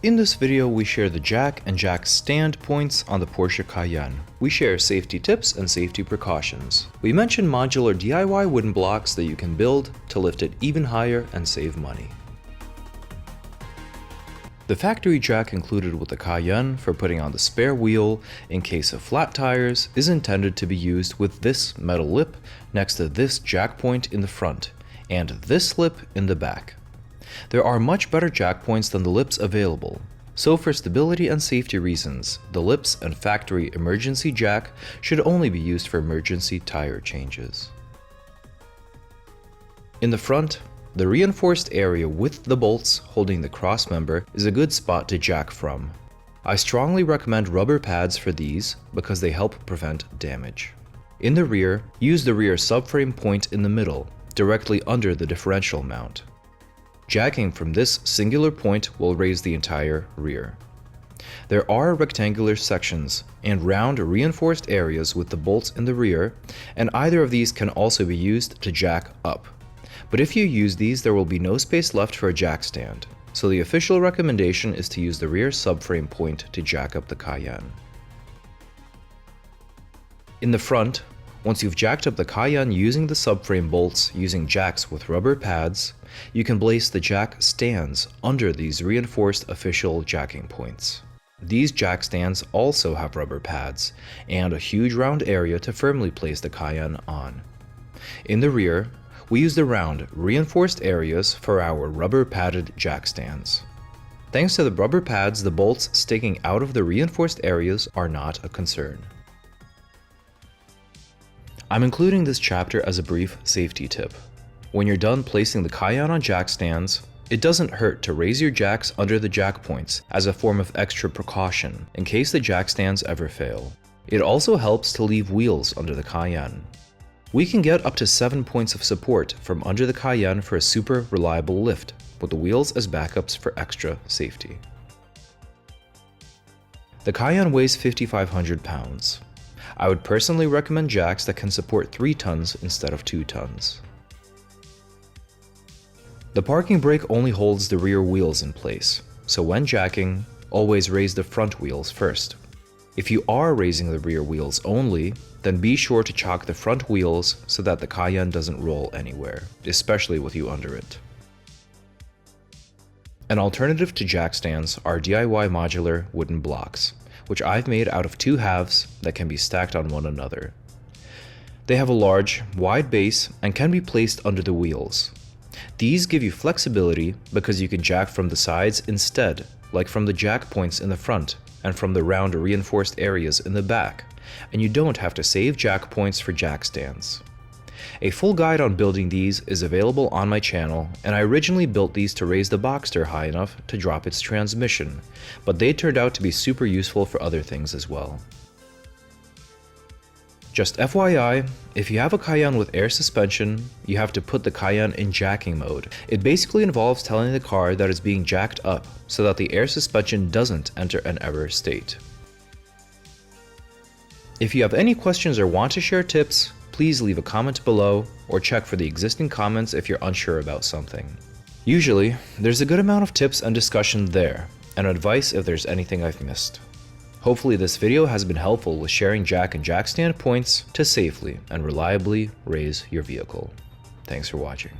In this video, we share the jack and jack stand points on the Porsche Cayenne. We share safety tips and safety precautions. We mention modular DIY wooden blocks that you can build to lift it even higher and save money. The factory jack included with the Cayenne for putting on the spare wheel in case of flat tires is intended to be used with this metal lip next to this jack point in the front and this lip in the back. There are much better jack points than the lips available, so for stability and safety reasons, the lips and factory emergency jack should only be used for emergency tire changes. In the front, the reinforced area with the bolts holding the cross member is a good spot to jack from. I strongly recommend rubber pads for these because they help prevent damage. In the rear, use the rear subframe point in the middle, directly under the differential mount. Jacking from this singular point will raise the entire rear. There are rectangular sections and round reinforced areas with the bolts in the rear, and either of these can also be used to jack up. But if you use these, there will be no space left for a jack stand, so the official recommendation is to use the rear subframe point to jack up the Cayenne. In the front, once you've jacked up the Cayenne using the subframe bolts using jacks with rubber pads, you can place the jack stands under these reinforced official jacking points. These jack stands also have rubber pads and a huge round area to firmly place the Cayenne on. In the rear, we use the round reinforced areas for our rubber padded jack stands. Thanks to the rubber pads, the bolts sticking out of the reinforced areas are not a concern. I'm including this chapter as a brief safety tip. When you're done placing the Cayenne on jack stands, it doesn't hurt to raise your jacks under the jack points as a form of extra precaution in case the jack stands ever fail. It also helps to leave wheels under the Cayenne. We can get up to 7 points of support from under the Cayenne for a super reliable lift, with the wheels as backups for extra safety. The Cayenne weighs 5,500 pounds. I would personally recommend jacks that can support 3 tons instead of 2 tons. The parking brake only holds the rear wheels in place, so when jacking, always raise the front wheels first. If you are raising the rear wheels only, then be sure to chock the front wheels so that the Cayenne doesn't roll anywhere, especially with you under it. An alternative to jack stands are DIY modular wooden blocks, which I've made out of 2 halves that can be stacked on one another. They have a large, wide base and can be placed under the wheels. These give you flexibility because you can jack from the sides instead, like from the jack points in the front and from the round reinforced areas in the back, and you don't have to save jack points for jack stands. A full guide on building these is available on my channel, and I originally built these to raise the Boxster high enough to drop its transmission, but they turned out to be super useful for other things as well. Just FYI, if you have a Cayenne with air suspension, you have to put the Cayenne in jacking mode. It basically involves telling the car that it's being jacked up so that the air suspension doesn't enter an error state. If you have any questions or want to share tips, please leave a comment below or check for the existing comments if you're unsure about something. Usually, there's a good amount of tips and discussion there, and advice if there's anything I've missed. Hopefully this video has been helpful with sharing jack and jack stand points to safely and reliably raise your vehicle. Thanks for watching.